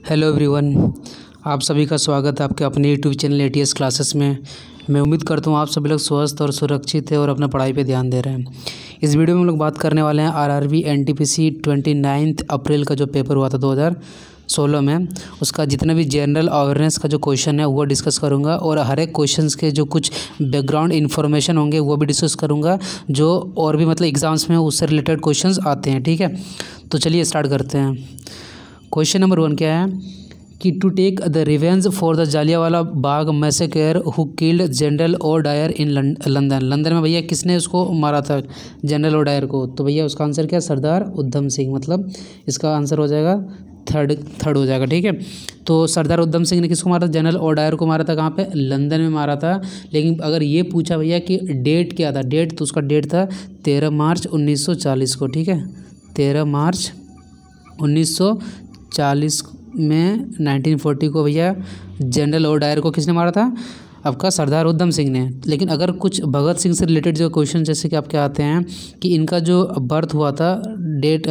Hello everyone, आप सभी का स्वागत है आपके अपने यूट्यूब चैनल एटीएस क्लासेस में। मैं उम्मीद करता हूँ आप सभी लोग स्वस्थ और सुरक्षित है और अपना पढ़ाई पे ध्यान दे रहे हैं। इस वीडियो में हम लोग बात करने वाले हैं आरआरबी एनटीपीसी 29 अप्रैल का जो पेपर हुआ था 2016 में, उसका जितना भी जनरल अवेयरनेस का जो क्वेश्चन है वो डिस्कस करूँगा और हर एक क्वेश्चन के जो कुछ बैकग्राउंड इन्फॉर्मेशन होंगे वो भी डिस्कस करूँगा, जो और भी मतलब एग्ज़ाम्स में उससे रिलेटेड क्वेश्चन आते हैं। ठीक है, तो चलिए स्टार्ट करते हैं। क्वेश्चन नंबर 1 क्या है कि to take the revenge for the Jallianwala Bagh massacre who killed general O'Dwyer in London. London में भैया किसने उसको मारा था, जनरल ओडायर को? तो भैया उसका आंसर क्या है? सरदार उधम सिंह। मतलब इसका आंसर हो जाएगा थर्ड हो जाएगा। ठीक है, तो सरदार उधम सिंह ने किसको मारा था? जनरल ओडायर को मारा था। कहाँ पे? लंदन में मारा था। लेकिन अगर ये पूछा भैया कि डेट क्या था, डेट, तो उसका डेट था 13 मार्च 1940 को। ठीक है, 13 मार्च 1940 में 1940 को भैया जनरल ओडायर को किसने मारा था? आपका सरदार उधम सिंह ने। लेकिन अगर कुछ भगत सिंह से रिलेटेड जो क्वेश्चन जैसे कि आपके आते हैं कि इनका जो बर्थ हुआ था, डेट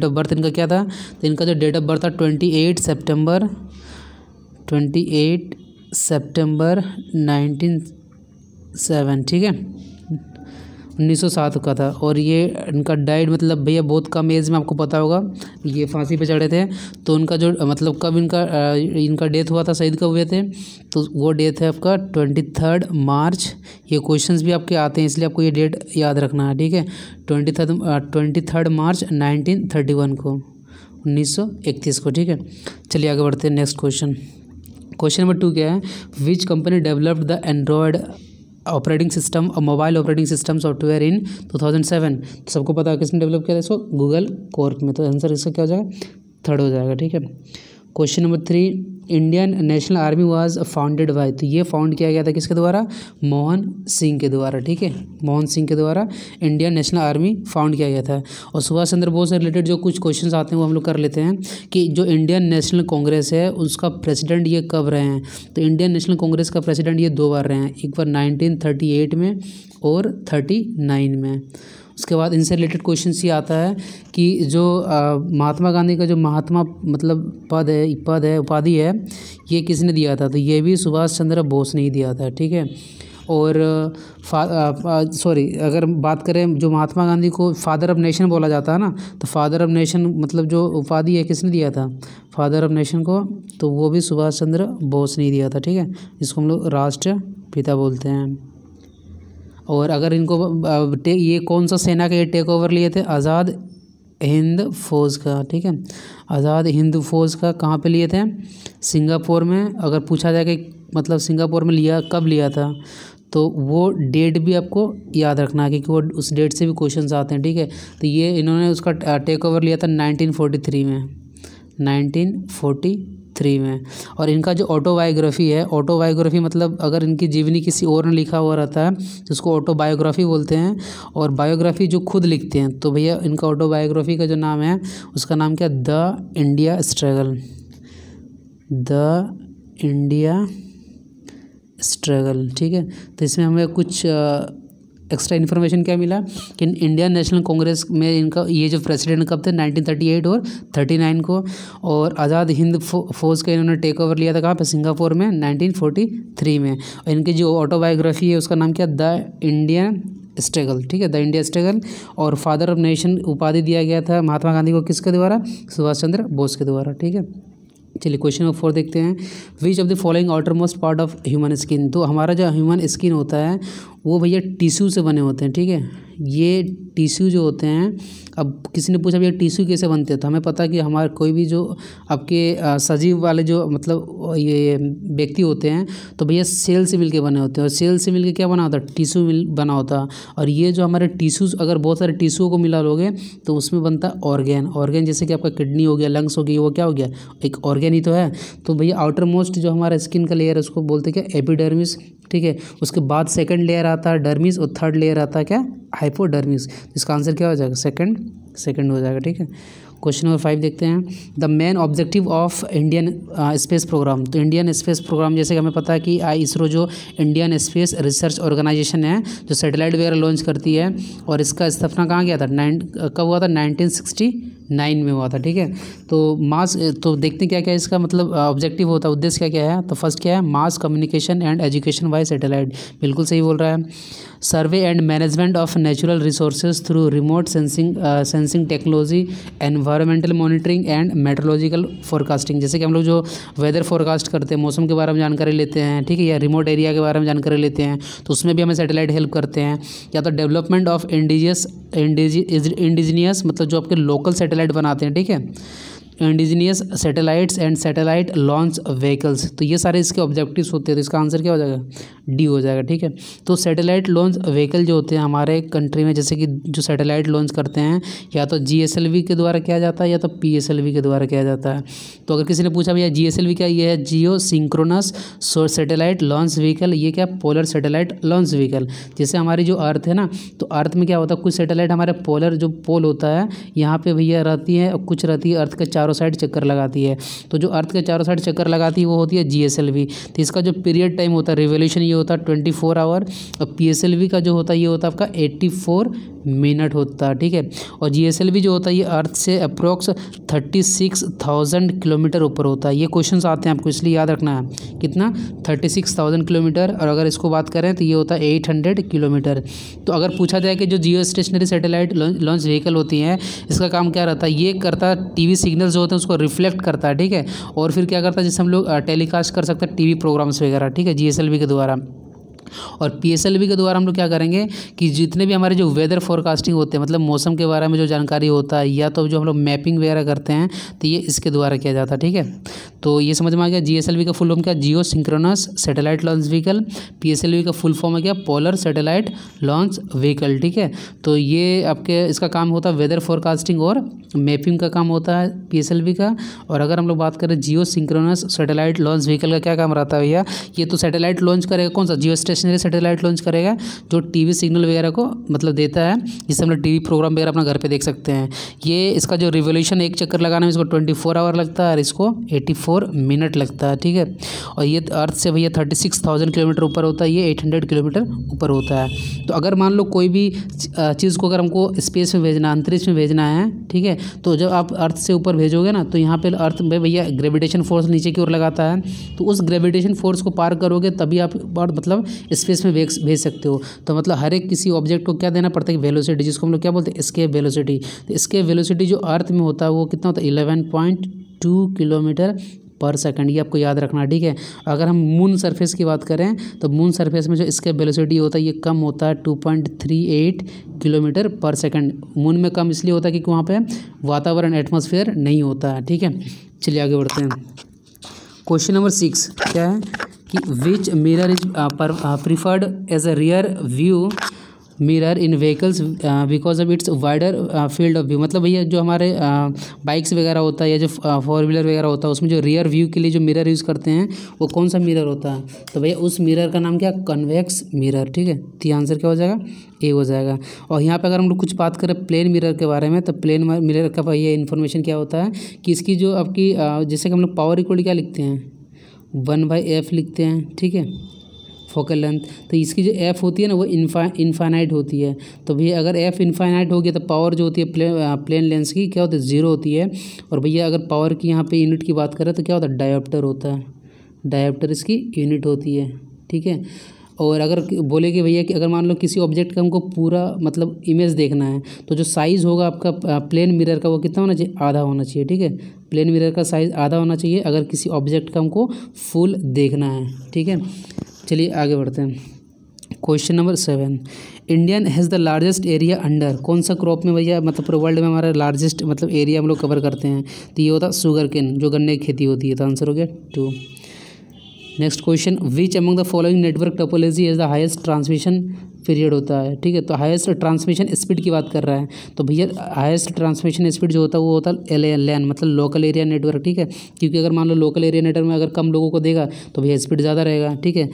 ऑफ बर्थ इनका क्या था, तो इनका जो डेट ऑफ बर्थ था 28 सितंबर 1907। ठीक है, 1907 का था। और ये इनका डाइड मतलब भैया बहुत कम एज में, आपको पता होगा ये फांसी पे चढ़े थे। तो उनका जो मतलब कब इनका डेथ हुआ था, शहीद कब हुए थे, तो वो डेथ है आपका 23 मार्च। ये क्वेश्चंस भी आपके आते हैं इसलिए आपको ये डेट याद रखना है। ठीक है, 23 मार्च 1931 को, 1931 को। ठीक है, चलिए आगे बढ़ते हैं। नेक्स्ट क्वेश्चन नंबर 2 क्या है? Which company developed the Android operating system और mobile operating system software in 2007? तो सबको पता है किसने डेवलप किया था इसको? गूगल कॉर्प में। तो आंसर इसका क्या हो जाएगा? थर्ड हो जाएगा। ठीक है, question number 3, Indian national army was founded by. तो ये फाउंड किया गया था किसके द्वारा? मोहन सिंह के द्वारा। ठीक है, मोहन सिंह के द्वारा इंडियन नेशनल आर्मी फाउंड किया गया था। और सुभाष चंद्र बोस से रिलेटेड जो कुछ क्वेश्चंस आते हैं वो हम लोग कर लेते हैं कि जो इंडियन नेशनल कांग्रेस है उसका प्रेसिडेंट ये कब रहे हैं? तो इंडियन नेशनल कांग्रेस का प्रेसिडेंट ये 2 बार रहे हैं, एक बार 1938 में और 39 में। उसके बाद इनसे रिलेटेड क्वेश्चन ये आता है कि जो महात्मा गांधी का जो महात्मा मतलब पद है उपाधि है, ये किसने दिया था? तो ये भी सुभाष चंद्र बोस ने ही दिया था। ठीक है, और अगर बात करें जो महात्मा गांधी को फादर ऑफ नेशन बोला जाता है ना, तो फादर ऑफ नेशन मतलब जो उपाधि है किसने दिया था फादर ऑफ नेशन को? तो वो भी सुभाष चंद्र बोस ने ही दिया था। ठीक है, जिसको हम लोग राष्ट्रपिता बोलते हैं। और अगर इनको ये कौन सा सेना के ये टेक ओवर लिए थे? आज़ाद हिंद फौज का। ठीक है, आज़ाद हिंद फौज का कहाँ पे लिए थे? सिंगापुर में। अगर पूछा जाए कि मतलब सिंगापुर में लिया कब लिया था, तो वो डेट भी आपको याद रखना है क्योंकि वो उस डेट से भी क्वेश्चंस आते हैं। ठीक है, तो ये इन्होंने उसका टेक ओवर लिया था 1943 में, 1943 में। और इनका जो ऑटोबायोग्राफी है, ऑटोबायोग्राफी मतलब अगर इनकी जीवनी किसी और ने लिखा हुआ रहता है तो उसको ऑटोबायोग्राफी बोलते हैं। और बायोग्राफी जो खुद लिखते हैं, तो भैया इनका ऑटोबायोग्राफी का जो नाम है उसका नाम क्या? The India struggle. The India struggle. ठीक है, तो इसमें हमें कुछ एक्स्ट्रा इन्फॉर्मेशन क्या मिला कि इंडियन नेशनल कांग्रेस में इनका ये जो प्रेसिडेंट कब थे? 1938 और 39 को। और आज़ाद हिंद फौज का इन्होंने टेक ओवर लिया था कहाँ पे? सिंगापुर में 1943 में। और इनकी जो ऑटोबायोग्राफी है उसका नाम क्या? The Indian struggle. ठीक है, द इंडिया स्ट्रगल। और फादर ऑफ नेशन उपाधि दिया गया था महात्मा गांधी को किसके द्वारा? सुभाष चंद्र बोस के द्वारा। ठीक है, चलिए क्वेश्चन नंबर 4 देखते हैं। विच of the following outer most part of human skin? तो हमारा जो ह्यूमन स्किन होता है वो भैया टिश्यू से बने होते हैं। ठीक है, ये टिश्यू जो होते हैं, अब किसी ने पूछा भैया टिश्यू कैसे बनते हैं, तो हमें पता है कि हमारे कोई भी जो आपके सजीव वाले जो मतलब ये व्यक्ति होते हैं तो भैया सेल से मिलके बने होते हैं। और सेल से मिलके क्या बना होता है? टिश्यू बना होता है। और ये जो हमारे टिश्यूज़, अगर बहुत सारे टिश्यू को मिला लोगे तो उसमें बनता है ऑर्गेन। जैसे कि आपका किडनी हो गया, लंग्स हो गई, वो क्या हो गया? एक ऑर्गेन ही तो है। तो भैया आउटर मोस्ट जो हमारा स्किन का लेयर है उसको बोलते हैं क्या? एपिडर्मिस। ठीक है, उसके बाद सेकंड लेयर आता है डर्मिस और थर्ड लेयर आता है क्या? हाइपोडर्मिस। इसका आंसर क्या हो जाएगा? सेकंड हो जाएगा। ठीक है, क्वेश्चन नंबर 5 देखते हैं। The main objective of Indian space programme. तो इंडियन स्पेस प्रोग्राम जैसे कि हमें पता है कि इसरो जो इंडियन स्पेस रिसर्च ऑर्गेनाइजेशन है जो सैटेलाइट वगैरह लॉन्च करती है, और इसका स्थापना कहाँ गया था? कब हुआ था? 1960 2009 में हुआ था। ठीक है, तो मास, तो देखते हैं क्या क्या इसका मतलब ऑब्जेक्टिव होता है, उद्देश्य क्या क्या है। तो फर्स्ट क्या है, mass communication and education by satellite, बिल्कुल सही बोल रहा है। Survey and management of natural resources through remote sensing technology, environmental monitoring and meteorological forecasting, जैसे कि हम लोग जो वेदर फोरकास्ट करते हैं, मौसम के बारे में जानकारी लेते हैं, ठीक है, या रिमोट एरिया के बारे में जानकारी लेते हैं, तो उसमें भी हमें सैटेलाइट हेल्प करते हैं। या तो डेवलपमेंट ऑफ इंडिजीनियस मतलब जो आपके लोकल सैटेलाइट बनाते हैं, ठीक है, indigenous satellites and satellite launch vehicles, तो ये सारे इसके ऑब्जेक्टिव्स होते हैं। तो इसका आंसर क्या हो जाएगा, डी हो जाएगा। ठीक है, तो सैटेलाइट लॉन्च व्हीकल जो होते हैं हमारे कंट्री में, जैसे कि जो सैटेलाइट लॉन्च करते हैं या तो GSLV के द्वारा किया जाता है या तो PSLV के द्वारा किया जाता है। तो अगर किसी ने पूछा भैया GSLV क्या, ये है जियो सिंक्रोनस सैटेलाइट लॉन्च व्हीकल, ये क्या, पोलर सैटेलाइट लॉन्च व्हीकल। जैसे हमारी जो अर्थ है ना, तो अर्थ में क्या होता है, कुछ सैटेलाइट हमारे पोलर जो पोल होता है यहाँ पे भैया रहती है, कुछ रहती है अर्थ के चारों साइड चक्कर लगाती है। तो जो अर्थ के चारों साइड चक्कर लगाती है वो होती है GSLV। तो इसका जो पीरियड टाइम होता है रिवोल्यूशन ये होता है 24 आवर, और PSLV का जो होता है ये होता है आपका 84 मिनट होता है। ठीक है, और GSLV जो होता है ये अर्थ से अप्रोक्स 36,000 किलोमीटर ऊपर होता है। ये क्वेश्चंस आते हैं आपको, इसलिए याद रखना है, कितना, 36,000 किलोमीटर, और अगर इसको बात करें तो ये होता है 800 किलोमीटर। तो अगर पूछा जाए कि जो जियो स्टेशनरी सैटेलाइट लॉन्च व्हीकल होती हैं, इसका काम क्या रहता है, ये करता है TV सिग्नल्स जो होते हैं उसको रिफ्लेक्ट करता है। ठीक है, और फिर क्या करता है, जिससे हम लोग टेलीकास्ट कर सकते हैं TV प्रोग्राम्स वगैरह। ठीक है, GSLV के द्वारा। और PSLV के द्वारा हम लोग क्या करेंगे कि जितने भी हमारे जो वेदर फोरकास्टिंग होते हैं, मतलब मौसम के बारे में जो जानकारी होता है, या तो जो हम लोग मैपिंग वगैरह करते हैं, तो ये इसके द्वारा किया जाता है। ठीक है, तो ये समझ में आ गया। GSLV का फुल फॉर्म क्या, geo synchronous satellite launch vehicle. PSLV का फुल फॉर्म है क्या, पोलर सैटेलाइट लॉन्च व्हीकल। ठीक है, तो ये आपके इसका काम होता है वेदर फोरकास्टिंग और मैपिंग का काम होता है PSLV का। और अगर हम लोग बात करें जियो सिंक्रोनस सैटेलाइट लॉन्च व्हीकल का क्या काम रहता है भैया, ये तो सैटेलाइट लॉन्च करेगा, कौन सा, जियो स्टेशनरी सैटेलाइट लॉन्च करेगा, जो TV सिग्नल वगैरह को मतलब देता है, जिससे हम लोग TV प्रोग्राम वगैरह अपना घर पे देख सकते हैं। ये इसका जो रिवोल्यूशन एक चक्कर लगाने में इसको 24 आवर लगता है और इसको 84 मिनट लगता है। ठीक है, और ये अर्थ से भैया 36,000 किलोमीटर ऊपर होता है, ये 800 किलोमीटर ऊपर होता है। तो अगर मान लो कोई भी चीज़ को अगर हमको स्पेस में भेजना, अंतरिक्ष में भेजना है, ठीक है, तो जब आप अर्थ से ऊपर भेजोगे ना, तो यहाँ पे अर्थ में भैया ग्रेविटेशन फोर्स नीचे की ओर लगाता है, तो उस ग्रेविटेशन फोर्स को पार करोगे तभी आप और मतलब स्पेस में भेज सकते हो। तो मतलब हर एक किसी ऑब्जेक्ट को क्या देना पड़ता है, वेलोसिटी, जिसको हम लोग क्या बोलते हैं, एस्केप वेलोसिटी। तो एस्केप वेलोसिटी जो अर्थ में होता है वो कितना होता है, 11.2 किलोमीटर पर सेकंड, ये आपको याद रखना। ठीक है, अगर हम मून सरफेस की बात करें तो मून सरफेस में जो एस्केप वेलोसिटी होता है ये कम होता है, 2.38 किलोमीटर पर सेकंड। मून में कम इसलिए होता है क्योंकि वहाँ पे वातावरण एटमॉस्फेयर नहीं होता है। ठीक है, चलिए आगे बढ़ते हैं। क्वेश्चन नंबर 6 क्या है कि which mirror is preferred as a rear view mirror in vehicles because of its wider field of view. मतलब भैया जो हमारे बाइक्स वगैरह होता है या जो 4 व्हीलर वगैरह होता है उसमें जो रियर व्यू के लिए जो मिरर यूज़ करते हैं वो कौन सा मिरर होता है, तो भैया उस मिरर का नाम क्या, कन्वेक्स मिरर। ठीक है, तो आंसर क्या हो जाएगा, ए हो जाएगा। और यहाँ पे अगर हम लोग कुछ बात करें प्लेन मिरर के बारे में, तो प्लेन मिरर का भैया इन्फॉर्मेशन क्या होता है कि इसकी जो आपकी जैसे कि हम लोग पावर इक्वल क्या लिखते हैं, 1/f लिखते हैं। ठीक है, फोकल लेंथ, तो इसकी जो f होती है ना वो इनफाइनाइट होती है। तो भैया अगर f इनफाइनाइट हो गया तो पावर जो होती है प्लेन लेंस की क्या होती है, 0 होती है। और भैया अगर पावर की यहाँ पे यूनिट की बात करें तो क्या होता है, डायोप्टर होता है, डायोप्टर इसकी यूनिट होती है। ठीक है, और अगर बोले कि भैया कि अगर मान लो किसी ऑब्जेक्ट का हमको पूरा मतलब इमेज देखना है, तो जो साइज़ होगा आपका प्लेन मिरर का वो कितना होना चाहिए, आधा होना चाहिए। ठीक है, प्लेन मिरर का साइज़ आधा होना चाहिए अगर किसी ऑब्जेक्ट का हमको फुल देखना है। ठीक है, चलिए आगे बढ़ते हैं। Question number 7, Indian has the largest area under, कौन सा क्रॉप में भैया मतलब पूरे वर्ल्ड में हमारा लार्जेस्ट मतलब एरिया हम लोग कवर करते हैं, तो ये होता है शुगर केन, जो गन्ने की खेती होती है। तो आंसर हो गया 2। Next question, which among the following network topology is the highest transmission period होता है। ठीक है, तो हाईएस्ट ट्रांसमिशन स्पीड की बात कर रहा है, तो भैया हाईएस्ट ट्रांसमिशन स्पीड जो होता है वो होता है LAN मतलब लोकल एरिया नेटवर्क। ठीक है, क्योंकि अगर मान लो लोकल एरिया नेटवर्क में अगर कम लोगों को देगा तो भैया स्पीड ज़्यादा रहेगा। ठीक है,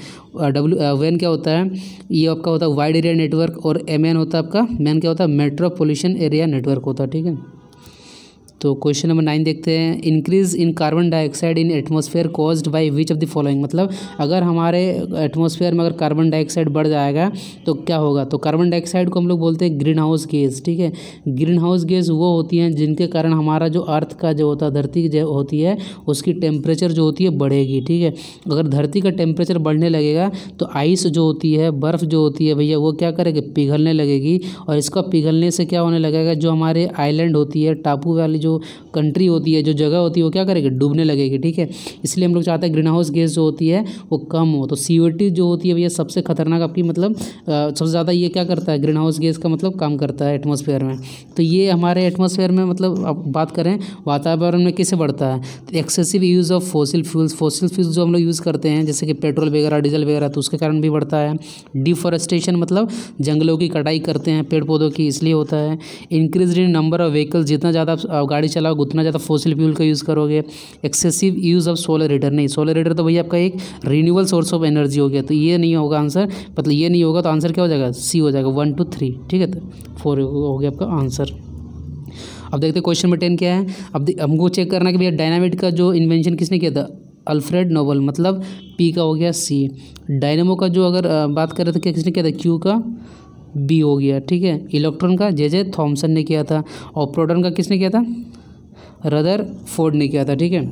WAN क्या होता है, ये आपका होता है वाइड एरिया नेटवर्क, और MAN होता है आपका, मैन क्या होता है, मेट्रोपॉलिटन एरिया नेटवर्क होता है। ठीक है, तो क्वेश्चन नंबर 9 देखते हैं। Increase in carbon dioxide in atmosphere caused by which of the following, मतलब अगर हमारे एटमॉस्फेयर में अगर कार्बन डाइऑक्साइड बढ़ जाएगा तो क्या होगा। तो कार्बन डाइऑक्साइड को हम लोग बोलते हैं ग्रीन हाउस गैस, ठीक है। ग्रीन हाउस गैस वो होती हैं जिनके कारण हमारा जो अर्थ का जो होता है, धरती जो होती है उसकी टेम्परेचर जो होती है बढ़ेगी, ठीक है। अगर धरती का टेम्परेचर बढ़ने लगेगा तो आइस जो होती है, बर्फ़ जो होती है भैया, वो क्या करेगी, पिघलने लगेगी। और इसका पिघलने से क्या होने लगेगा, जो हमारे आइलैंड होती है, टापू वाली जो कंट्री होती है, जो जगह होती है, वो क्या करेगी, डूबने लगेगी, ठीक है। इसलिए हम लोग चाहते हैं ग्रीन हाउस गैस जो होती है वो कम हो। तो CO2 जो होती है भैया सबसे खतरनाक आपकी, मतलब सबसे ज़्यादा ये क्या करता है, ग्रीन हाउस गैस का मतलब काम करता है एटमॉस्फेयर में। तो ये हमारे एटमॉस्फेयर में, मतलब अब बात करें वातावरण में कैसे बढ़ता है, तो excessive use of fossil fuels, fossil fuels जो हम लोग यूज़ करते हैं जैसे कि पेट्रोल वगैरह, डीजल वगैरह, तो उसके कारण भी बढ़ता है। डिफॉरेस्टेशन मतलब जंगलों की कटाई करते हैं, पेड़ पौधों की, इसलिए होता है। Increase in number of vehicles, जितना ज़्यादा आप गाड़ी चलाओगे उतना ज़्यादा फॉसिल फ्यूल का यूज़ करोगे। Excessive use of solar heater, नहीं सोलर हीटर तो भैया आपका एक रिन्यूएबल सोर्स ऑफ एनर्जी हो गया, तो ये नहीं होगा आंसर, मतलब ये नहीं होगा तो आंसर क्या हो जाएगा, सी हो जाएगा, 1 2 3, ठीक है। तो 4 हो गया आपका आंसर। अब देखते हैं क्वेश्चन नंबर 10 क्या है। अब हमको चेक करना है कि भैया डायनामिट का जो इन्वेंशन किसने किया था, अल्फ्रेड नोबल, मतलब पी का हो गया सी। डायनेमो का जो अगर बात करें तो क्या किसने किया था, क्यू का बी हो गया, ठीक है। इलेक्ट्रॉन का जे थॉमसन ने किया था। और प्रोटॉन का किसने किया था, रदरफोर्ड ने किया था, ठीक है।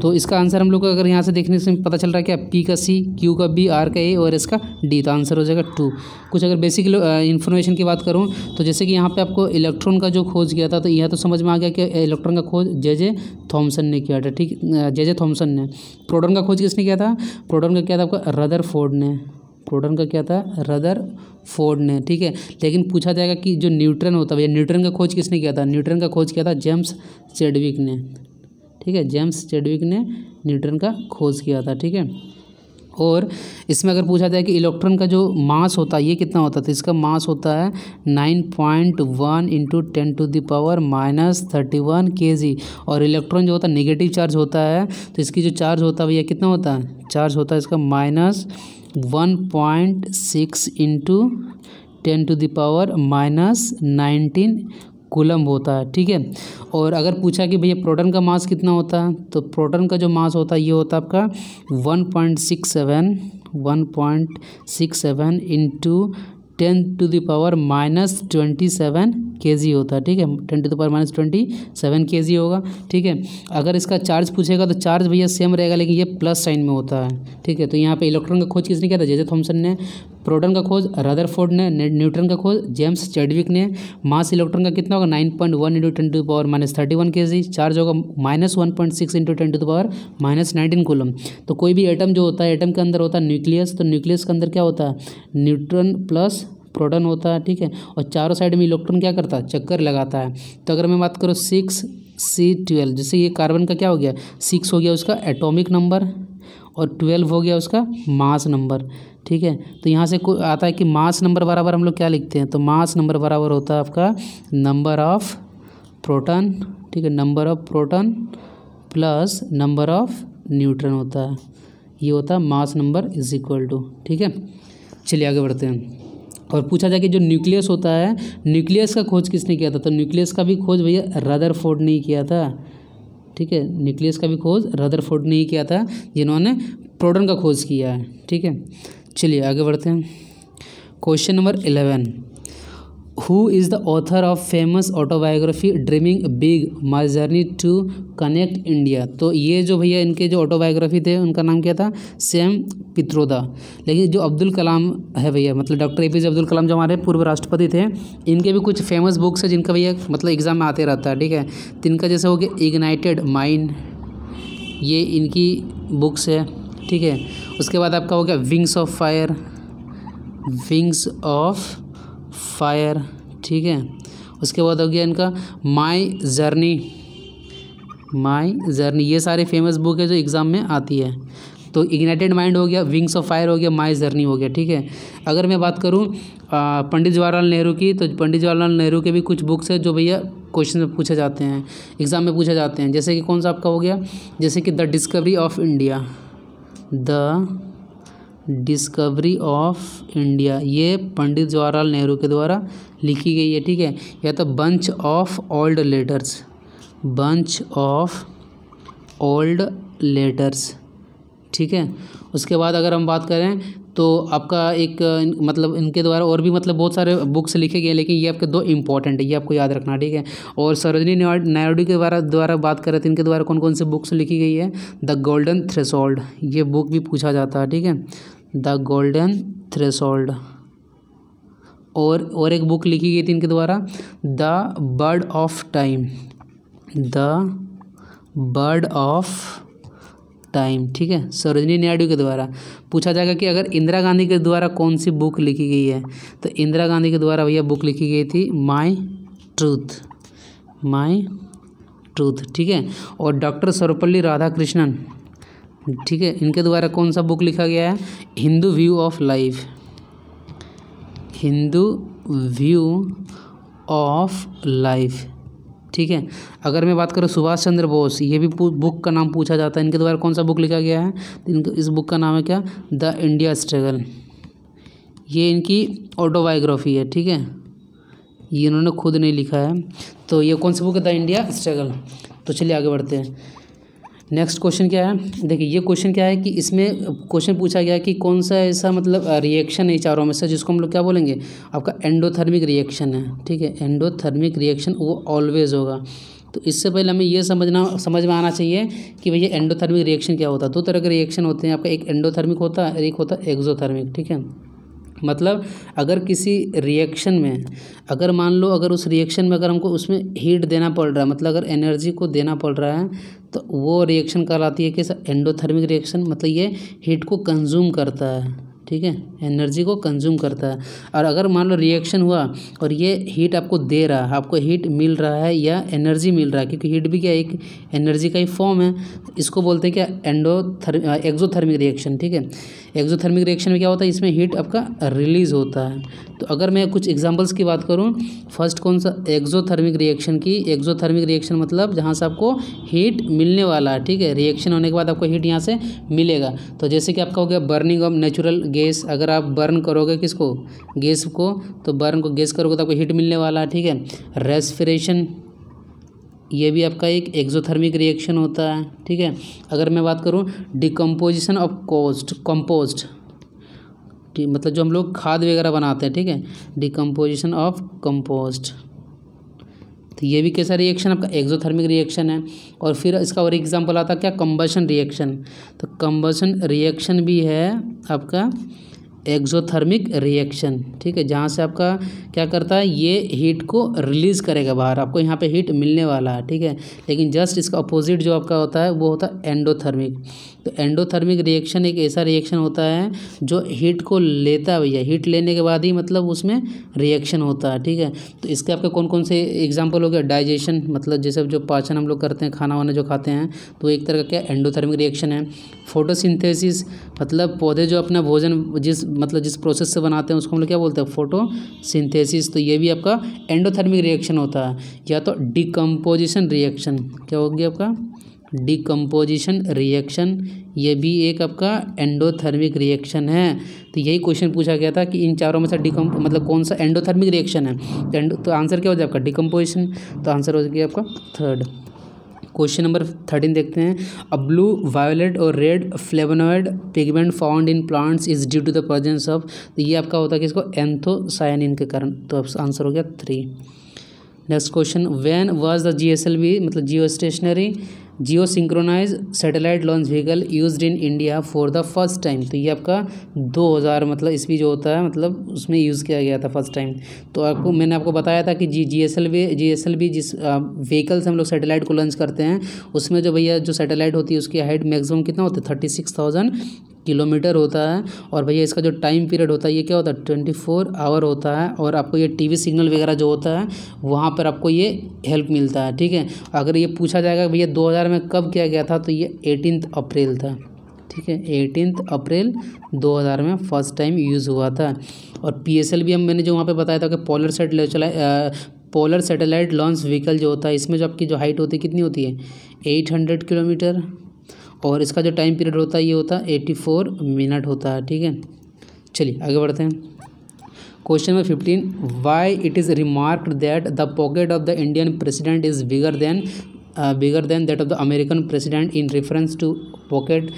तो इसका आंसर हम लोग को अगर यहाँ से देखने से पता चल रहा है क्या, पी का सी, क्यू का बी, आर का ए और इसका डी, तो आंसर हो जाएगा 2। कुछ अगर बेसिक इन्फॉर्मेशन की बात करूँ तो जैसे कि यहाँ पे आपको इलेक्ट्रॉन का जो खोज किया था, तो यह तो समझ में आ गया कि इलेक्ट्रॉन का खोज जे थॉमसन ने किया था, ठीक, जे थॉमसन ने। प्रोटॉन का खोज किसने किया था, प्रोटॉन का किया था आपका रदरफोर्ड ने, प्रोटॉन का क्या था, रदरफोर्ड ने, ठीक है। लेकिन पूछा जाएगा कि जो न्यूट्रॉन होता है, भैया न्यूट्रॉन का खोज किसने किया था, न्यूट्रॉन का खोज किया था जेम्स चैडविक ने, ठीक है। जेम्स चैडविक ने न्यूट्रॉन का खोज किया था, ठीक है। और इसमें अगर पूछा जाए कि इलेक्ट्रॉन का जो मास होता है ये कितना होता है, तो इसका मास होता है 9.1 × 10⁻³ kg। और इलेक्ट्रॉन जो होता है नेगेटिव चार्ज होता है, तो इसकी जो चार्ज होता है भैया कितना होता है, चार्ज होता है इसका -1.6 × 10⁻⁻19 कूलम होता है, ठीक है। और अगर पूछा कि भैया प्रोटॉन का मास कितना होता है, तो प्रोटॉन का जो मास होता है ये होता है आपका 1.67 × 10⁻⁻27 kg होता है, ठीक है। 10⁻⁻27 kg होगा, ठीक है। अगर इसका चार्ज पूछेगा तो चार्ज भैया सेम रहेगा, लेकिन ये प्लस साइन में होता है, ठीक है। तो यहाँ पे इलेक्ट्रॉन का खोज किसने किया था, जे थॉमसन ने। प्रोटॉन का खोज रदरफोर्ड ने। न्यूट्रॉन का खोज जेम्स चैडविक ने। मास इलेक्ट्रॉन का कितना होगा, 9.1 × 10⁻⁻31 kg। चार्ज होगा -1.6 × 10⁻⁻19 कूलम। तो कोई भी एटम जो होता है, एटम के अंदर होता है न्यूक्लियस, तो न्यूक्लियस के अंदर क्या होता है, न्यूट्रॉन प्लस प्रोटॉन होता है, ठीक है। और चारों साइड में इलेक्ट्रॉन क्या करता है, चक्कर लगाता है। तो अगर मैं बात करूँ 6C12, जैसे ये कार्बन का क्या हो गया, 6 हो गया उसका एटॉमिक नंबर और 12 हो गया उसका मास नंबर, ठीक है। तो यहाँ से आता है कि मास नंबर बराबर हम लोग क्या लिखते हैं, तो मास नंबर बराबर होता है आपका नंबर ऑफ प्रोटॉन, ठीक है, number of proton plus number of neutron होता है, ये होता है मास नंबर =, ठीक है। चलिए आगे बढ़ते हैं। और पूछा जाए कि जो न्यूक्लियस होता है, न्यूक्लियस का खोज किसने किया था, तो न्यूक्लियस का भी खोज भैया रदरफोर्ड ने ही किया था, ठीक है। न्यूक्लियस का भी खोज रदरफोर्ड ने ही किया था, जिन्होंने प्रोटॉन का खोज किया है, ठीक है। चलिए आगे बढ़ते हैं। Question number 11, who is the author of famous autobiography dreaming big my journey to connect India. तो ये जो भैया इनके जो ऑटोबायोग्राफी थे उनका नाम क्या था, सैम पित्रोदा। लेकिन जो अब्दुल कलाम है भैया, मतलब डॉक्टर APJ अब्दुल कलाम जो हमारे पूर्व राष्ट्रपति थे, इनके भी कुछ फेमस बुक्स है जिनका भैया मतलब एग्ज़ाम में आते रहता है, ठीक है। तो इनका जैसे हो गया इग्नाइटेड माइंड, ये इनकी बुक्स है, ठीक है। उसके बाद आपका हो गया विंग्स ऑफ फायर, ठीक है। उसके बाद हो गया इनका माई जर्नी, ये सारे फेमस बुक है जो एग्ज़ाम में आती है। तो इग्नाइटेड माइंड हो गया, विंग्स ऑफ फायर हो गया, माई जर्नी हो गया, ठीक है। अगर मैं बात करूं पंडित जवाहरलाल नेहरू की, तो पंडित जवाहरलाल नेहरू के भी कुछ बुक्स है जो भैया क्वेश्चन में पूछे जाते हैं, एग्ज़ाम में पूछे जाते हैं। जैसे कि कौन सा आपका हो गया, जैसे कि द डिस्कवरी ऑफ इंडिया, ये पंडित जवाहरलाल नेहरू के द्वारा लिखी गई है, ठीक है। या तो bunch of old bunch of old letters, ठीक है। उसके बाद अगर हम बात करें तो आपका एक मतलब इनके द्वारा और भी मतलब बहुत सारे बुक्स लिखे गए, लेकिन ये आपके दो इंपॉर्टेंट है, ये आपको याद रखना, ठीक है। और सरोजिनी नायडू के द्वारा बात करें तो इनके द्वारा कौन कौन सी बुक्स लिखी गई है, द गोल्डन थ्रेशोल्ड, ये बुक भी पूछा जाता है, ठीक है, द गोल्डन थ्रेशोल्ड। और एक बुक लिखी गई थी इनके द्वारा, the bird of time, the bird of time, ठीक है, सरोजिनी नायडू के द्वारा। पूछा जाएगा कि अगर इंदिरा गांधी के द्वारा कौन सी बुक लिखी गई है, तो इंदिरा गांधी के द्वारा भैया बुक लिखी गई थी माय ट्रूथ, माय ट्रूथ, ठीक है। और डॉक्टर सर्वपल्ली राधाकृष्णन, ठीक है, इनके द्वारा कौन सा बुक लिखा गया है, Hindu view of life, Hindu view of life, ठीक है। अगर मैं बात करूँ सुभाष चंद्र बोस, ये भी बुक का नाम पूछा जाता है, इनके द्वारा कौन सा बुक लिखा गया है, इस बुक का नाम है क्या, द इंडिया स्ट्रगल, ये इनकी ऑटोबायोग्राफी है, ठीक है, ये इन्होंने खुद नहीं लिखा है। तो ये कौन सी बुक है, द इंडिया स्ट्रगल। तो चलिए आगे बढ़ते हैं। नेक्स्ट क्वेश्चन क्या है, देखिए ये क्वेश्चन क्या है कि इसमें क्वेश्चन पूछा गया कि कौन सा ऐसा मतलब रिएक्शन है चारों में से जिसको हम लोग क्या बोलेंगे, आपका एंडोथर्मिक रिएक्शन है, ठीक है, एंडोथर्मिक रिएक्शन वो ऑलवेज होगा। तो इससे पहले हमें ये समझ में आना चाहिए कि भैया एंडोथर्मिक रिएक्शन क्या होता है। दो तरह के रिएक्शन होते हैं आपका, एक एंडोथर्मिक होता है और एक होता है एक्सोथर्मिक, ठीक है। मतलब अगर किसी रिएक्शन में अगर मान लो अगर उस रिएक्शन में अगर हमको उसमें हीट देना पड़ रहा है, मतलब अगर एनर्जी को देना पड़ रहा है, तो वो रिएक्शन कहलाती है कि एंडोथर्मिक रिएक्शन, मतलब ये हीट को कंज्यूम करता है, ठीक है, एनर्जी को कंज्यूम करता है। और अगर मान लो रिएक्शन हुआ और ये हीट आपको दे रहा है, आपको हीट मिल रहा है या एनर्जी मिल रहा है, क्योंकि हीट भी क्या एक एनर्जी का ही फॉर्म है, इसको बोलते हैं क्या, एक्सोथर्मिक रिएक्शन, ठीक है। एक्सोथर्मिक रिएक्शन में क्या होता है, इसमें हीट आपका रिलीज होता है। तो अगर मैं कुछ एग्जांपल्स की बात करूं, फर्स्ट कौन सा, एक्सोथर्मिक रिएक्शन की। एक्सोथर्मिक रिएक्शन मतलब जहां से आपको हीट मिलने वाला है, ठीक है, रिएक्शन होने के बाद आपको हीट यहां से मिलेगा। तो जैसे कि आपका हो गया बर्निंग ऑफ नेचुरल गैस, अगर आप बर्न करोगे किसको, गैस को, तो बर्न को गैस करोगे तो आपको हीट मिलने वाला है, ठीक है। रेस्पिरेशन, ये भी आपका एक एक्सोथर्मिक रिएक्शन होता है, ठीक है। अगर मैं बात करूं डिकम्पोजिशन ऑफ कंपोस्ट, मतलब जो हम लोग खाद वगैरह बनाते हैं, ठीक है, डिकम्पोजिशन ऑफ कंपोस्ट, तो ये भी कैसा रिएक्शन आपका एक्सोथर्मिक रिएक्शन है। और फिर इसका और एग्जांपल आता है क्या, कंबशन रिएक्शन। तो कंबशन रिएक्शन भी है आपका एक्सोथर्मिक रिएक्शन, ठीक है, जहाँ से आपका क्या करता है, ये हीट को रिलीज़ करेगा बाहर, आपको यहाँ पे हीट मिलने वाला है, ठीक है। लेकिन जस्ट इसका अपोजिट जो आपका होता है वो होता है एंडोथर्मिक। तो एंडोथर्मिक रिएक्शन एक ऐसा रिएक्शन होता है जो हीट को लेता है भैया, हीट लेने के बाद ही मतलब उसमें रिएक्शन होता है, ठीक है। तो इसके आपके कौन कौन से एग्जाम्पल हो गया, डाइजेशन, मतलब जैसे जो पाचन हम लोग करते हैं, खाना वाना जो खाते हैं, तो एक तरह का क्या एंडोथर्मिक रिएक्शन है। फोटोसिंथेसिस, मतलब पौधे जो अपना भोजन जिस प्रोसेस से बनाते हैं उसको हम लोग क्या बोलते हैं, फोटोसिंथेसिस। तो ये भी आपका एंडोथर्मिक रिएक्शन होता है। या तो डिकम्पोजिशन रिएक्शन, क्या हो गया आपका, डिकम्पोजिशन रिएक्शन, ये भी एक आपका एंडोथर्मिक रिएक्शन है। तो यही क्वेश्चन पूछा गया था कि इन चारों में से मतलब कौन सा एंडोथर्मिक रिएक्शन है, तो आंसर क्या हो जाए आपका, डिकम्पोजिशन। तो आंसर हो गया आपका थर्ड। क्वेश्चन नंबर 13 देखते हैं। अ ब्लू, वायोलेट और red flavonoid pigment found in plants is due to the presence of, तो ये आपका होता है कि इसको एंथोसायनिन के कारण। तो आंसर हो गया 3। Next question, when was the GSLV मतलब geo stationary geo synchronize satellite launch vehicle used in India for the first time. तो ये आपका 2000 मतलब ईस्वी जो होता है, मतलब उसमें यूज़ किया गया था फर्स्ट टाइम। तो मैंने आपको बताया था कि GSLV जिस व्हीकल से हम लोग सैटेलाइट को लॉन्च करते हैं, उसमें जो भैया जो सैटेलाइट होती है उसकी हाइट मैक्सिमम कितना होता है, 36,000 किलोमीटर होता है। और भैया इसका जो टाइम पीरियड होता है ये क्या होता है, 24 आवर होता है। और आपको ये TV सिग्नल वगैरह जो होता है वहाँ पर आपको ये हेल्प मिलता है, ठीक है। अगर ये पूछा जाएगा भैया 2000 में कब किया गया था, तो ये 18 अप्रैल था, ठीक है, 18 अप्रैल 2000 में फर्स्ट टाइम यूज़ हुआ था। और PSLV हम मैंने जो वहाँ पे बताया था कि पोलर सैटेलाइट लॉन्च व्हीकल जो होता है, इसमें जो आपकी जो हाइट होती है कितनी होती है, 800 किलोमीटर। और इसका जो टाइम पीरियड होता है ये होता है 84 मिनट होता है, ठीक है। चलिए आगे बढ़ते हैं। Question number 15, why it is remarked that the pocket of the Indian president is bigger than bigger than that of the American president in reference to pocket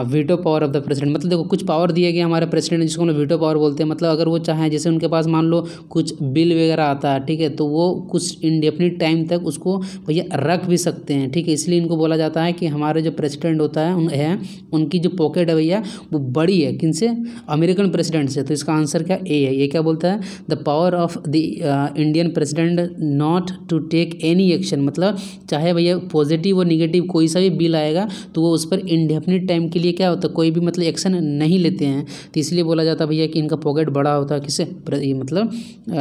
veto power of the president. मतलब देखो कुछ power दिए गए हमारे president जिसको हम लोग veto power बोलते हैं। मतलब अगर वो चाहें, जैसे उनके पास मान लो कुछ बिल वगैरह आता है, ठीक है, तो वो कुछ इंडेफिनिट टाइम तक उसको भैया रख भी सकते हैं, ठीक है। इसलिए इनको बोला जाता है कि हमारे जो प्रेसिडेंट होता है उनकी जो पॉकेट है भैया वो बड़ी है, किनसे, अमेरिकन प्रेसिडेंट से। तो इसका आंसर क्या ए है। ये क्या बोलता है, the power of the Indian president not to take any action. मतलब चाहे भैया पॉजिटिव और निगेटिव कोई सा भी बिल आएगा तो वो उस पर इंडेफिनिट टाइम के लिए क्या होता है, कोई भी मतलब एक्शन नहीं लेते हैं। तो इसलिए बोला जाता है भैया कि इनका पॉकेट बड़ा होता है, किससे, मतलब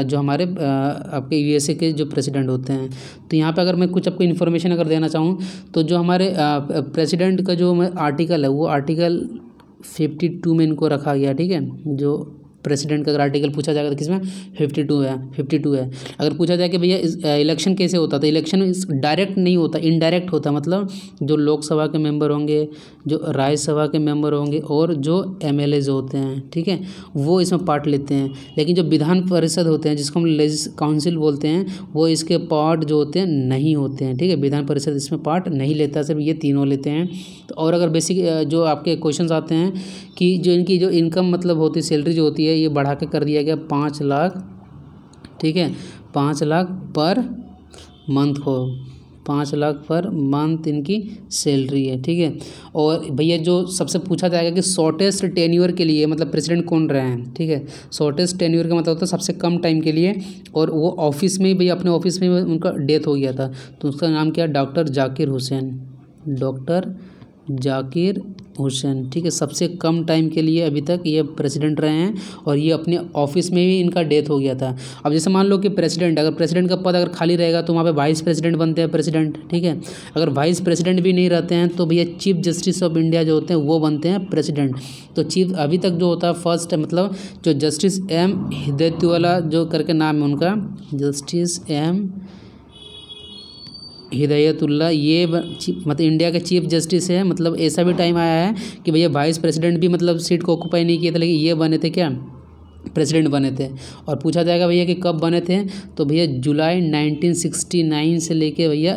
जो हमारे आपके यूएसए के जो प्रेसिडेंट होते हैं। तो यहाँ पे अगर मैं कुछ आपको इन्फॉर्मेशन अगर देना चाहूँ तो जो हमारे प्रेसिडेंट का जो आर्टिकल है वो आर्टिकल 52 में इनको रखा गया, ठीक है। जो प्रेसिडेंट का अगर आर्टिकल पूछा जाएगा तो किसमें 52 है। अगर पूछा जाए कि भैया इस इलेक्शन कैसे होता, तो इलेक्शन इस डायरेक्ट नहीं होता, इनडायरेक्ट होता। मतलब जो लोकसभा के मेंबर होंगे, जो राज्यसभा के मेंबर होंगे और जो एमएलएज होते हैं, ठीक है, वो इसमें पार्ट लेते हैं। लेकिन जो विधान परिषद होते हैं जिसको हम काउंसिल बोलते हैं, वो इसके पार्ट जो होते हैं नहीं होते हैं, ठीक है। विधान परिषद इसमें पार्ट नहीं लेता, सिर्फ ये तीनों लेते हैं। तो और अगर बेसिक जो आपके क्वेश्चंस आते हैं कि जो इनकी जो इनकम मतलब होती है, सैलरी जो होती है, ये बढ़ा के कर दिया गया 5 लाख, ठीक है, 5 लाख पर मंथ को, 5 लाख पर मंथ इनकी सैलरी है, ठीक है। और भैया जो सबसे पूछा जाएगा कि शॉर्टेस्ट टेन्योर के लिए मतलब प्रेसिडेंट कौन रहे हैं, ठीक है। शॉर्टेस्ट टेन्योर का मतलब होता है सबसे कम टाइम के लिए, और वो ऑफिस में भैया अपने ऑफिस में उनका डेथ हो गया था। तो उसका नाम क्या, डॉक्टर जाकिर हुसैन, डॉक्टर जाकिर हुसैन, ठीक है। सबसे कम टाइम के लिए अभी तक ये प्रेसिडेंट रहे हैं और ये अपने ऑफिस में भी इनका डेथ हो गया था। अब जैसे मान लो कि प्रेसिडेंट, अगर प्रेसिडेंट का पद अगर खाली रहेगा तो वहाँ पे वाइस प्रेसिडेंट बनते हैं प्रेसिडेंट, ठीक है। अगर वाइस प्रेसिडेंट भी नहीं रहते हैं तो भैया चीफ जस्टिस ऑफ इंडिया जो होते हैं वो बनते हैं प्रेसिडेंट। तो चीफ अभी तक जो होता है फर्स्ट मतलब जो जस्टिस एम हिदायतुल्लाह जो करके नाम है उनका, जस्टिस एम हिदायतुल्लाह, ये मतलब इंडिया के चीफ जस्टिस है। मतलब ऐसा भी टाइम आया है कि भैया वाइस प्रेसिडेंट भी मतलब सीट को ऑक्यूपाई नहीं किए थे, लेकिन ये बने थे क्या, प्रेसिडेंट बने थे। और पूछा जाएगा भैया कि कब बने थे, तो भैया जुलाई 1969 से लेके भैया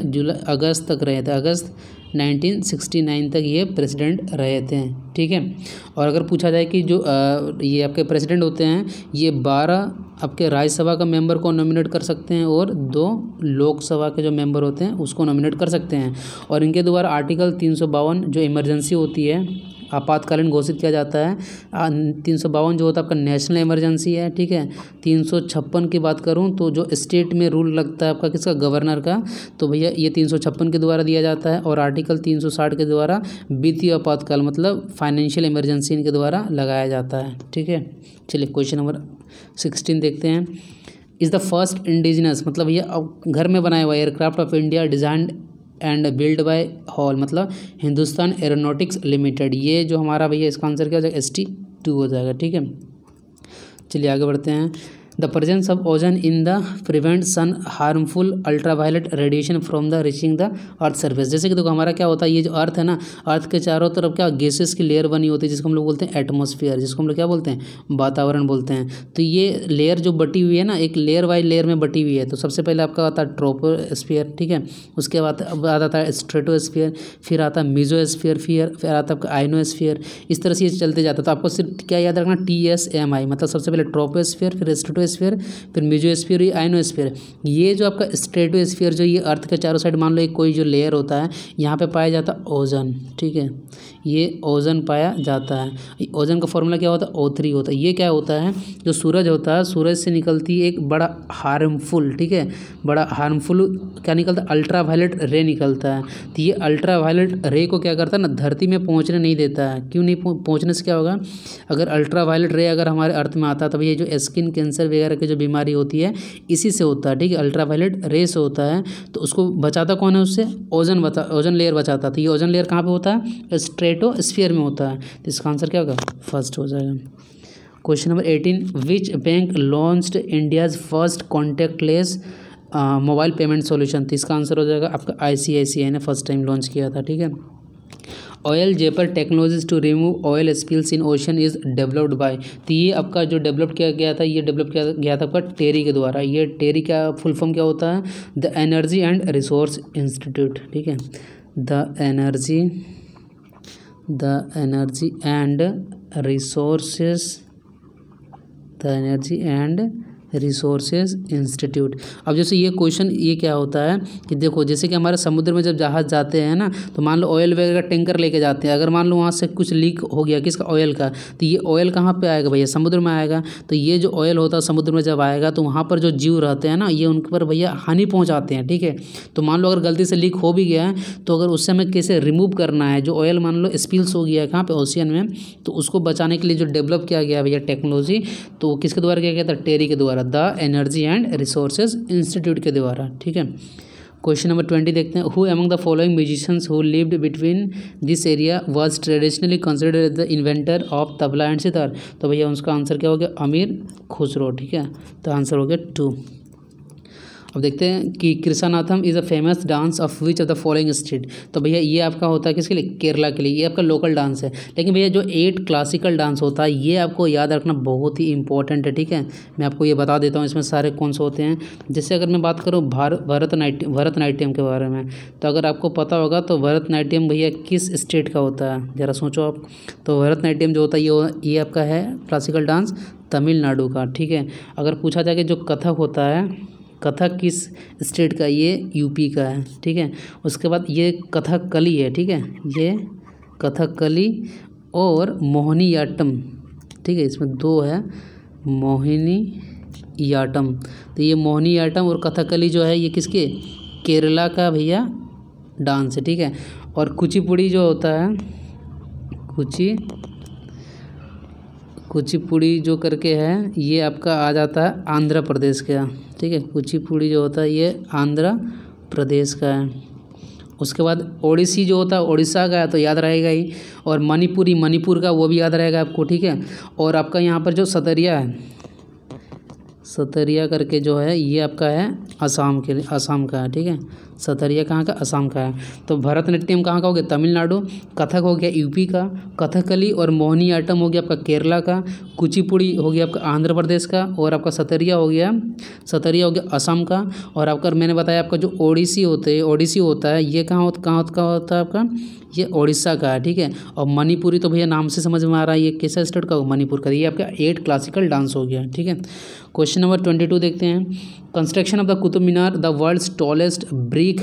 अगस्त तक रहे थे, अगस्त 1969 तक ये प्रेसिडेंट रहे थे, ठीक है। और अगर पूछा जाए कि जो ये आपके प्रेसिडेंट होते हैं ये 12 आपके राज्यसभा का मेंबर को नॉमिनेट कर सकते हैं और 2 लोकसभा के जो मेंबर होते हैं उसको नॉमिनेट कर सकते हैं। और इनके द्वारा आर्टिकल 352 जो इमरजेंसी होती है, आपातकालीन घोषित किया जाता है। 352 जो होता है आपका नेशनल इमरजेंसी है, ठीक है। 356 की बात करूं तो जो स्टेट में रूल लगता है आपका किसका, गवर्नर का, तो भैया ये 356 के द्वारा दिया जाता है। और आर्टिकल 360 के द्वारा वित्तीय आपातकाल मतलब फाइनेंशियल इमरजेंसी इनके द्वारा लगाया जाता है, ठीक है। चलिए क्वेश्चन नंबर 16 देखते हैं। इज़ द फर्स्ट इंडिजिनस, मतलब भैया घर में बनाया हुआ aircraft of India designed and build by hall, मतलब हिंदुस्तान एरोनॉटिक्स लिमिटेड। ये जो हमारा भैया इसका आंसर क्या हो जाएगा, ST2 हो जाएगा, ठीक है। चलिए आगे बढ़ते हैं। The presence of ozone in the prevent sun harmful ultraviolet radiation from the reaching the earth surface. जैसे कि देखो हमारा क्या होता है, ये जो अर्थ है ना, अर्थ के चारों तरफ क्या गैसेस की लेयर बनी होती है जिसको हम लोग बोलते हैं एटमॉस्फेयर, जिसको हम लोग क्या बोलते हैं, वातावरण बोलते हैं। तो ये लेयर जो बटी हुई है ना, एक लेयर बाई लेयर में बटी हुई है। तो सबसे पहले आपका आता है ट्रोपोस्फीयर, ठीक है। उसके बाद आता है स्ट्रेटोस्फीयर, फिर आता है मीजोस्फीयर, फिर आता है आपका आइनोस्फीयर। इस तरह से ये चलते जाता है। तो आपको सिर्फ क्या याद रखना, TSMI, मतलब सबसे पहले ट्रोपोस्फीयर, फिर स्ट्रेटोस्फीयर, फिर मेसोस्फीयर, आइनोस्फीयर। ये जो आपका स्ट्रेटोस्फीयर जो ये अर्थ के चारों साइड मान लो एक कोई जो लेयर होता है, यहाँ पे पाया जाता है ओजन, ठीक है। ये ओजन पाया जाता है। ओजन का फॉर्मूला क्या होता है, O3 होता है। ये क्या होता है, जो सूरज होता है, सूरज से निकलती है एक बड़ा हार्मफुल, ठीक है, बड़ा हार्मफुल क्या निकलता है, अल्ट्रावायलेट रे निकलता है। तो ये अल्ट्रावायलेट रे को क्या करता है ना, धरती में पहुँचने नहीं देता है। क्यों नहीं पहुँचने से क्या होगा, अगर अल्ट्रावायलेट रे अगर हमारे अर्थ में आता है तब ये जो स्किन कैंसर वगैरह की जो बीमारी होती है इसी से होता है, ठीक है, अल्ट्रावायलेट रे से होता है। तो उसको बचाता कौन है, उससे ओजन लेयर बचाता। तो ये ओजन लेयर कहाँ पे होता है, स्ट्रेटोस्फीयर में होता है। तो इसका आंसर क्या होगा, फर्स्ट हो जाएगा। Question number 18, which bank launched India's first contactless mobile payment solution. तो इसका आंसर हो जाएगा आपका ICICI ने फर्स्ट टाइम लॉन्च किया था, ठीक है। Oil zapper technologies to remove oil spills in ocean is developed by. तो ये आपका जो डेवलप किया गया था, ये डेवलप किया गया था आपका टेरी के द्वारा। ये टेरी का फुल फॉर्म क्या होता है? The energy and resource institute. ठीक है, the energy and resources institute. अब जैसे ये क्वेश्चन ये क्या होता है कि देखो, जैसे कि हमारे समुद्र में जब जहाज़ जाते हैं ना, तो मान लो ऑयल वगैरह टैंकर लेके जाते हैं। अगर मान लो वहाँ से कुछ लीक हो गया किसका? ऑयल का, तो ये ऑयल कहाँ पे आएगा भैया? समुद्र में आएगा। तो ये जो ऑयल होता है समुद्र में जब आएगा, तो वहाँ पर जो जीव रहते हैं ना, ये उन पर भैया हानि पहुँचाते हैं। ठीक है, तो मान लो अगर गलती से लीक हो भी गया है, तो अगर उससे हमें कैसे रिमूव करना है, जो ऑयल मान लो स्पिल्स हो गया है कहाँ पे? ओशियन में, तो उसको बचाने के लिए जो डेवलप किया गया भैया टेक्नोलॉजी, तो किसके द्वारा किया गया था? टेरी के द्वारा, the energy and resources institute के द्वारा। ठीक है, क्वेश्चन नंबर 20 देखते हैं। Who among the following musicians who lived between this area was traditionally considered as the inventor of tabla and sitar? तो भैया उसका आंसर क्या हो गया? अमीर खुसरो। ठीक है, तो आंसर हो गया 2। अब देखते हैं कि Krishnanattam is a famous dance of which of the following state? तो भैया ये आपका होता है किसके लिए? केरला के लिए। ये आपका लोकल डांस है। लेकिन भैया जो 8 क्लासिकल डांस होता है, ये आपको याद रखना बहुत ही इंपॉर्टेंट है। ठीक है, मैं आपको ये बता देता हूँ इसमें सारे कौन से होते हैं। जैसे अगर मैं बात करूँ भरतनाट्यम के बारे में, तो अगर आपको पता होगा तो भरतनाट्यम भैया किस स्टेट का होता है? ज़रा सोचो आप। तो भरतनाट्यम जो होता है ये आपका है क्लासिकल डांस तमिलनाडु का। ठीक है, अगर पूछा जाए कि जो कथक होता है, कथक किस स्टेट का? ये यूपी का है। ठीक है, उसके बाद ये कथकली है। ठीक है, ये कथकली और मोहिनीयाट्टम। ठीक है, इसमें 2 है, मोहिनीयाट्टम। तो ये मोहिनीयाट्टम और कथकली जो है ये किसके? केरला का भैया डांस है। ठीक है, और कुचिपुड़ी जो होता है, कुचिपुड़ी जो करके है, ये आपका आ जाता है आंध्र प्रदेश का। ठीक है, कुचिपुड़ी जो होता है ये आंध्र प्रदेश का है। उसके बाद ओडिसी जो होता है उड़ीसा का है, तो याद रहेगा ही। और मणिपुर का, वो भी याद रहेगा आपको। ठीक है, और आपका यहाँ पर जो सतरिया है, सतरिया करके जो है ये आपका है असम का है। ठीक है, सतरिया कहाँ का? असम का है। तो भरतनाट्यम कहाँ का हो गया? तमिलनाडु। कथक हो गया यूपी का। कथकली और मोहिनीअट्टम हो गया आपका केरला का। कुचिपुड़ी हो गया आपका आंध्र प्रदेश का। और आपका सतरिया हो गया असम का। और आपका मैंने बताया आपका जो ओडिसी होता है ये कहाँ होता है आपका? ये उड़ीसा का है। ठीक है, और मणिपुरी तो भैया नाम से समझ में आ रहा है ये कैसा स्टेट का? मणिपुर का। ये आपका 8 क्लासिकल डांस हो गया। ठीक है, क्वेश्चन नंबर 22 देखते हैं। Construction of the Qutub Minar, the world's tallest brick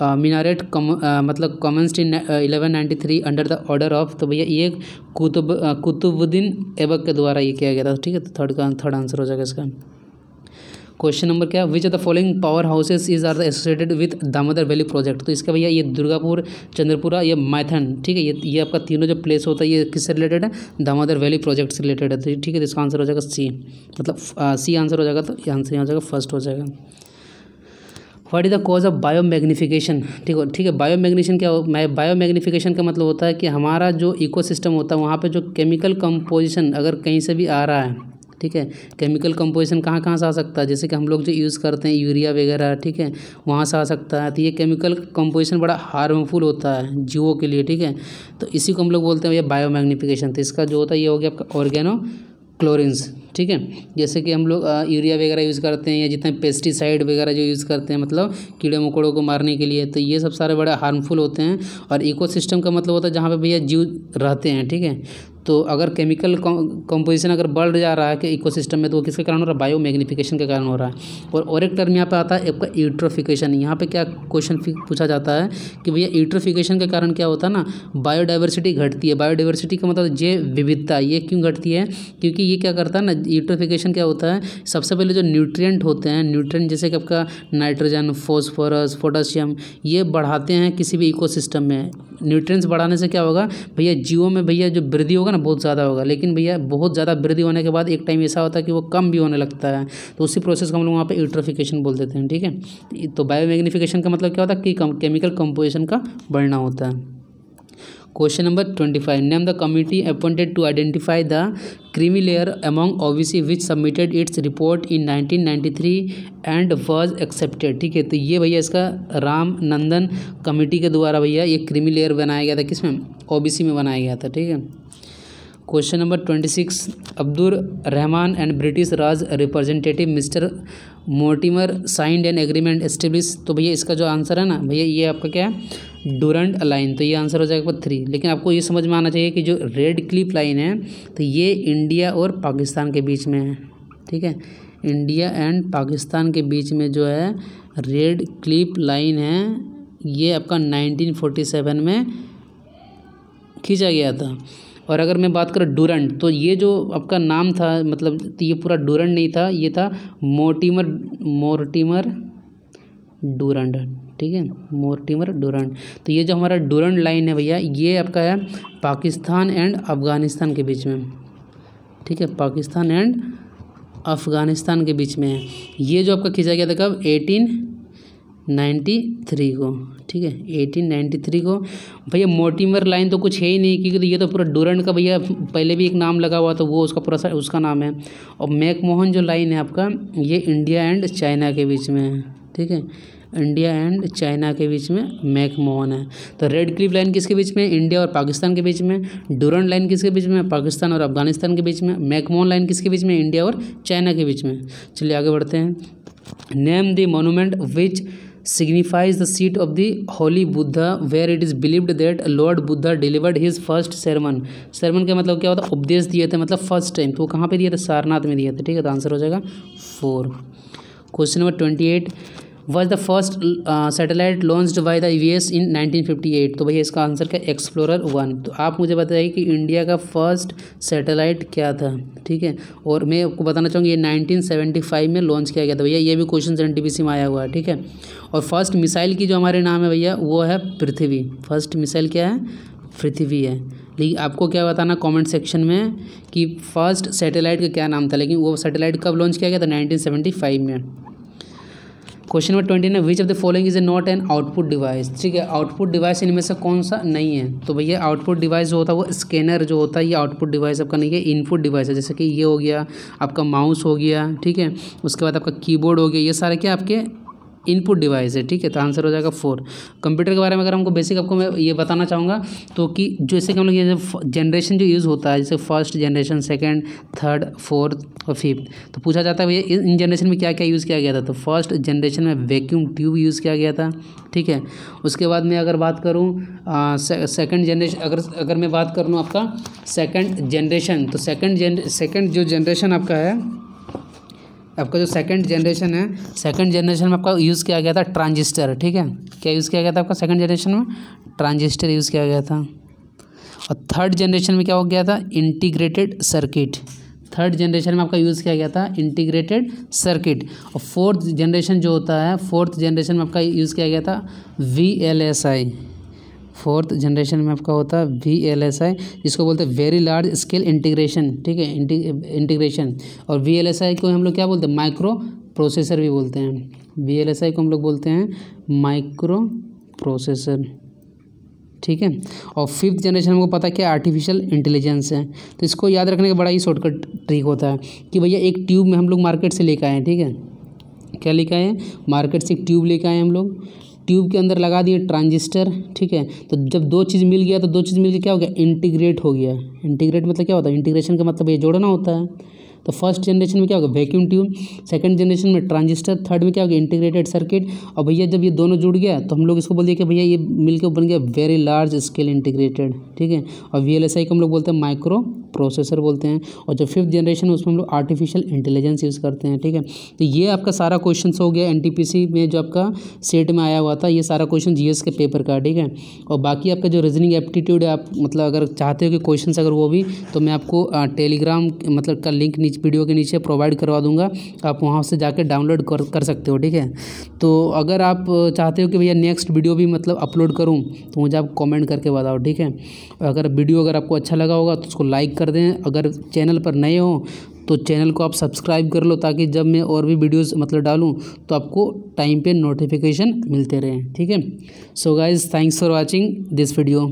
minaret मतलब commenced in 1193 under the order of. तो भैया ये कुतुबुद्दीन ऐबक के द्वारा ये किया गया था। ठीक है, तो थर्ड आंसर हो जाएगा इसका। क्वेश्चन नंबर क्या? Which of the following power houses is are associated with Damodar valley project? तो इसका भैया ये दुर्गापुर, चंद्रपुरा, ये मैथन। ठीक है, ये आपका तीनों जो प्लेस होता है ये किससे रिलेटेड है? दामोदर वैली प्रोजेक्ट से रिलेटेड है। तो ठीक है, इसका आंसर हो जाएगा सी, मतलब सी आंसर हो जाएगा। तो ये आंसर यहाँ हो जाएगा फर्स्ट हो जाएगा। What is the cause of biomagnification? ठीक है, बायोमैग्निफिकेशन का मतलब होता है कि हमारा जो इकोसिस्टम होता है वहाँ पे जो केमिकल कंपोजिशन अगर कहीं से भी आ रहा है, ठीक है, केमिकल कंपोजिशन कहाँ से आ सकता है? जैसे कि हम लोग जो यूज़ करते हैं यूरिया वगैरह, ठीक है, वहाँ से आ सकता है। तो ये केमिकल कंपोजिशन बड़ा हार्मफुल होता है जीवों के लिए। ठीक है, तो इसी को हम लोग बोलते हैं ये बायोमैग्निफिकेशन। तो इसका जो होता है ये हो गया आपका ऑर्गेनो क्लोरिन्स। ठीक है, जैसे कि हम लोग यूरिया वगैरह यूज़ करते हैं या जितने पेस्टिसाइड वगैरह जो यूज़ करते हैं मतलब कीड़े मकोड़ों को मारने के लिए, तो ये सब सारे बड़े हार्मफुल होते हैं। और इकोसिस्टम का मतलब होता है जहाँ पे भैया जीव रहते हैं। ठीक है, तो अगर केमिकल कंपोजिशन अगर बढ़ जा रहा है कि इकोसिस्टम में, तो वो किसके कारण हो रहा है? बायोमैग्निफिकेशन के कारण हो रहा है। और एक टर्म यहाँ पे आता है आपका यूट्रोफिकेशन। यहाँ पे क्या क्वेश्चन पूछा जाता है कि भैया यूट्रोफिकेशन के कारण क्या होता है ना, बायोडाइवर्सिटी घटती है। बायोडाइवर्सिटी का मतलब जैव विविधता, ये क्यों घटती है? क्योंकि ये क्या करता है ना, यूट्रोफिकेशन क्या होता है, सबसे पहले जो न्यूट्रिएंट होते हैं, न्यूट्रिएंट जैसे कि आपका नाइट्रोजन, फॉस्फोरस, पोटेशियम, ये बढ़ाते हैं किसी भी इकोसिस्टम में। न्यूट्रिएंट्स बढ़ाने से क्या होगा भैया, जीवों में भैया जो वृद्धि होगा ना बहुत ज़्यादा होगा। लेकिन भैया बहुत ज़्यादा वृद्धि होने के बाद एक टाइम ऐसा होता है कि वो कम भी होने लगता है। तो उसी प्रोसेस को हम लोग वहाँ पे यूट्रोफिकेशन बोल देते हैं। ठीक है, तो बायोमैग्निफिकेशन का मतलब क्या होता है कि केमिकल कंपोजिशन का बढ़ना होता है। Question number 25, name the committee appointed to identify the creamy layer among OBC which submitted its report in 1993 and was accepted. ठीक है, तो ये भैया इसका राम नंदन कमेटी के द्वारा भैया ये क्रीमी लेयर बनाया गया था, किसमें, ओबीसी में बनाया गया था। ठीक है, question number 26, Abdul Rahman and British Raj representative mister Mortimer signed an agreement establish. तो भैया इसका जो आंसर है ना भैया ये आपका क्या है, डूरंड लाइन। तो ये आंसर हो जाएगा 3। लेकिन आपको ये समझ में आना चाहिए कि जो रेड क्लिफ लाइन है तो ये इंडिया और पाकिस्तान के बीच में है। ठीक है, इंडिया एंड पाकिस्तान के बीच में जो है रेड क्लिफ लाइन है ये आपका 1947 में खींचा गया था। और अगर मैं बात करूँ डूरंड, तो ये जो आपका नाम था मतलब तो ये पूरा डूरंड नहीं था, ये था मोर्टिमर डूरंड। ठीक है, मोर्टिमर डूरंड। तो ये जो हमारा डूरंड लाइन है भैया ये आपका है पाकिस्तान एंड अफ़गानिस्तान के बीच में। ठीक है, पाकिस्तान एंड अफ़गानिस्तान के बीच में है। ये जो आपका खींचा गया था कब, 1893 को। ठीक है, 1893 को। भैया मोर्टिमर लाइन तो कुछ है ही नहीं, क्योंकि ये तो पूरा डूरंड का भैया पहले भी एक नाम लगा हुआ, तो वो उसका पूरा उसका नाम है। और मैकमोहन जो लाइन है आपका ये इंडिया एंड चाइना के बीच में है। ठीक है, इंडिया एंड चाइना के बीच में मैकमोहन है। तो रेड क्लिफ लाइन किसके बीच में, इंडिया और पाकिस्तान के बीच में। डूरंड लाइन किसके बीच में, पाकिस्तान और अफगानिस्तान के बीच में। मैकमोहन लाइन किसके बीच में, इंडिया और चाइना के बीच में। चलिए आगे बढ़ते हैं। Name the monument which signifies the seat of the holy Buddha where it is believed that Lord Buddha delivered his first sermon। sermon का मतलब क्या होता है, उपदेश दिए थे, मतलब फर्स्ट टाइम। तो वो कहाँ पे दिए थे, सारनाथ में दिए थे। ठीक है, तो आंसर हो जाएगा 4। Question number 28, was the first satellite launched by the US in 1958। तो भैया इसका आंसर क्या, एक्सप्लोरर 1। तो आप मुझे बताइए कि इंडिया का फर्स्ट सैटेलाइट क्या था। ठीक है, और मैं आपको बताना चाहूँगी ये 1975 में लॉन्च किया गया था भैया। ये भी क्वेश्चन एनटीपीसी में आया हुआ है। ठीक है, और फर्स्ट मिसाइल की जो हमारे नाम है भैया वो है पृथ्वी। फर्स्ट मिसाइल क्या है, पृथ्वी है। लेकिन आपको क्या बताना कमेंट सेक्शन में कि फर्स्ट सैटेलाइट का क्या नाम था, लेकिन वो सैटेलाइट कब लॉन्च किया गया था, 1975 में। Question number 29, which of the following is a not an output device. ठीक है, आउटपुट डिवाइस इनमें से कौन सा नहीं है। तो भैया आउटपुट डिवाइस जो होता है वो स्कैनर जो होता है ये आउटपुट डिवाइस आपका नहीं है, इनपुट डिवाइस है। जैसे कि ये हो गया आपका माउस हो गया। ठीक है, उसके बाद आपका कीबोर्ड हो गया, ये सारे क्या आपके इनपुट डिवाइस है। ठीक है, तो आंसर हो जाएगा 4। कंप्यूटर के बारे में अगर हमको बेसिक आपको मैं ये बताना चाहूँगा तो कि जैसे कि हम लोग ये जनरेशन जो यूज़ होता है, जैसे first generation, second, third, fourth और फिफ्थ, तो पूछा जाता है भैया इन जनरेशन में क्या क्या यूज़ किया गया था। तो फर्स्ट जनरेशन में वैक्यूम ट्यूब यूज़ किया गया था। ठीक है, उसके बाद में अगर बात करूँ सेकंड जनरेशन, अगर मैं बात करूँ आपका सेकंड जनरेशन, तो सेकंड जो जनरेशन आपका है, आपका जो सेकंड जनरेशन है, सेकंड जनरेशन में आपका यूज़ किया गया था ट्रांजिस्टर। ठीक है, क्या यूज़ किया गया था आपका सेकंड जनरेशन में, ट्रांजिस्टर यूज़ किया गया था। और थर्ड जनरेशन में क्या हो गया था, इंटीग्रेटेड सर्किट। थर्ड जनरेशन में आपका यूज़ किया गया था इंटीग्रेटेड सर्किट। और फोर्थ जनरेशन जो होता है, फोर्थ जनरेशन में आपका यूज़ किया गया था VLSI। फोर्थ जनरेशन में आपका होता है VLSI, जिसको बोलते हैं वेरी लार्ज स्केल इंटीग्रेशन। ठीक है, इंटीग्रेशन। और VLSI को हम लोग क्या बोलते हैं, माइक्रो प्रोसेसर भी बोलते हैं। VLSI को हम लोग बोलते हैं माइक्रो प्रोसेसर। ठीक है, और फिफ्थ जनरेशन हमको पता है क्या, आर्टिफिशियल इंटेलिजेंस है। तो इसको याद रखने का बड़ा ही शॉर्टकट ट्रिक होता है कि भैया एक ट्यूब में हम लोग मार्केट से लेकर आए हैं। ठीक है, क्या लेकर आए हैं, मार्केट से एक ट्यूब लेकर आए हम लोग। ट्यूब के अंदर लगा दिए ट्रांजिस्टर। ठीक है, तो जब दो चीज़ मिल गया तो दो चीज़ मिल के क्या हो गया, इंटीग्रेट हो गया। इंटीग्रेट मतलब क्या होता है, इंटीग्रेशन का मतलब ये जोड़ना होता है। तो फर्स्ट जनरेशन में क्या होगा, वैक्यूम ट्यूब। सेकंड जनरेशन में ट्रांजिस्टर। थर्ड में क्या हो गया, इंटीग्रेटेड सर्किट। और भैया जब ये दोनों जुड़ गया तो हम लोग इसको बोल दिए कि भैया ये मिलकर बन गया वेरी लार्ज स्केल इंटीग्रेटेड। ठीक है, और VLSI को हम लोग बोलते हैं माइक्रो प्रोसेसर बोलते हैं। और जो फिफ्थ जनरेशन है उसमें हम लोग आर्टिफिशियल इंटेलिजेंस यूज़ करते हैं। ठीक है, तो ये आपका सारा क्वेश्चन हो गया NTPC में जो आपका सेट में आया हुआ था, ये सारा क्वेश्चन GS के पेपर का। ठीक है, और बाकी आपका जो रीजनिंग एप्टीट्यूड है, आप मतलब अगर चाहते हो कि क्वेश्चन अगर वो भी, तो मैं आपको टेलीग्राम मतलब का लिंक नीचे वीडियो के नीचे प्रोवाइड करवा दूंगा, आप वहाँ से जाकर डाउनलोड कर सकते हो। ठीक है, तो अगर आप चाहते हो कि भैया नेक्स्ट वीडियो भी मतलब अपलोड करूँ तो मुझे आप कमेंट करके बताओ। ठीक है, अगर वीडियो अगर आपको अच्छा लगा होगा तो उसको लाइक कर दें। अगर चैनल पर नए हो तो चैनल को आप सब्सक्राइब कर लो, ताकि जब मैं और भी वीडियोस मतलब डालूं तो आपको टाइम पे नोटिफिकेशन मिलते रहें। ठीक है, so guys thanks for watching this video.